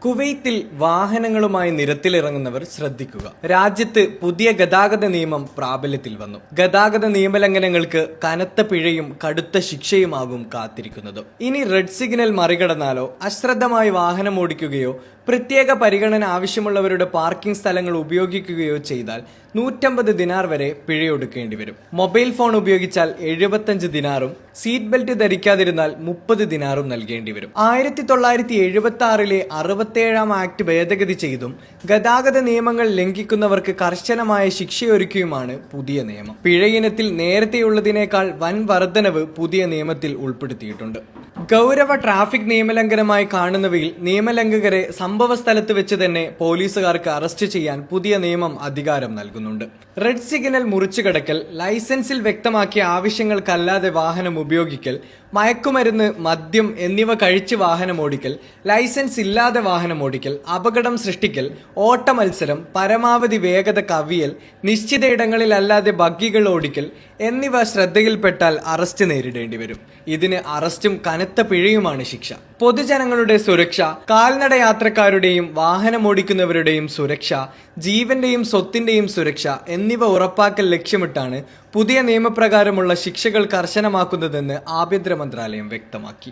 കുവൈത്തിൽ വാഹനങ്ങളുമായി നിരത്തിലിറങ്ങുന്നവർ ശ്രദ്ധിക്കുക. രാജ്യത്ത് പുതിയ ഗതാഗത നിയമം പ്രാബല്യത്തിൽ വന്നു. ഗതാഗത നിയമലംഘനങ്ങൾക്ക് കനത്ത പിഴയും കടുത്ത ശിക്ഷയുമാകും കാത്തിരിക്കുന്നത്. ഇനി റെഡ് സിഗ്നൽ മറികടന്നാലോ അശ്രദ്ധമായി വാഹനം ഓടിക്കുകയോ പ്രത്യേക പരിഗണന ആവശ്യമുള്ളവരുടെ പാർക്കിംഗ് സ്ഥലങ്ങൾ ഉപയോഗിക്കുകയോ ചെയ്താൽ 150 ദിനാർ വരെ പിഴയൊടുക്കേണ്ടി വരും. മൊബൈൽ ഫോൺ ഉപയോഗിച്ചാൽ 75 ദിനാറും സീറ്റ് ബെൽറ്റ് ധരിക്കാതിരുന്നാൽ 30 ദിനാറും നൽകേണ്ടി വരും. 1976 67 ആക്ട് ഭേദഗതി ചെയ്തും ഗതാഗത നിയമങ്ങൾ ലംഘിക്കുന്നവർക്ക് കർശനമായ ശിക്ഷയൊരുക്കിയുമാണ് പുതിയ നിയമം. പിഴയിനത്തിൽ നേരത്തെയുള്ളതിനേക്കാൾ വൻ വർധനവ് പുതിയ നിയമത്തിൽ ഉൾപ്പെടുത്തിയിട്ടുണ്ട്. ഗൗരവ ട്രാഫിക് നിയമലംഘനമായി കാണുന്നവയിൽ നിയമലംഘകരെ സംഭവ സ്ഥലത്ത് വെച്ച് തന്നെ പോലീസുകാർക്ക് അറസ്റ്റ് ചെയ്യാൻ പുതിയ നിയമം അധികാരം നൽകുന്നുണ്ട്. റെഡ് സിഗ്നൽ മുറിച്ചു കടക്കൽ, ലൈസൻസിൽ വ്യക്തമാക്കിയ ആവശ്യങ്ങൾക്കല്ലാതെ വാഹനം ഉപയോഗിക്കൽ, മയക്കുമരുന്ന്, മദ്യം എന്നിവ കഴിച്ച് വാഹനം ഓടിക്കൽ, ലൈസൻസ് ഇല്ലാതെ വാഹനം ഓടിക്കൽ, അപകടം സൃഷ്ടിക്കൽ, ഓട്ട മത്സരം, പരമാവധി വേഗത കവിയൽ, നിശ്ചിത ഇടങ്ങളിലല്ലാതെ ബഗ്ഗികൾ ഓടിക്കൽ എന്നിവ ശ്രദ്ധയിൽപ്പെട്ടാൽ അറസ്റ്റ് നേരിടേണ്ടി വരും. ഇതിന് അറസ്റ്റും കനത്ത പിഴയുമാണ് ശിക്ഷ. പൊതുജനങ്ങളുടെ സുരക്ഷ, കാൽനട യാത്രക്കാരുടെയും വാഹനമോടിക്കുന്നവരുടെയും സുരക്ഷ, ജീവന്റെയും സ്വത്തിന്റെയും സുരക്ഷ എന്നിവ ഉറപ്പാക്കൽ ലക്ഷ്യമിട്ടാണ് പുതിയ നിയമപ്രകാരമുള്ള ശിക്ഷകൾ കർശനമാക്കുന്നതെന്ന് ആഭ്യന്തര മന്ത്രാലയം വ്യക്തമാക്കി.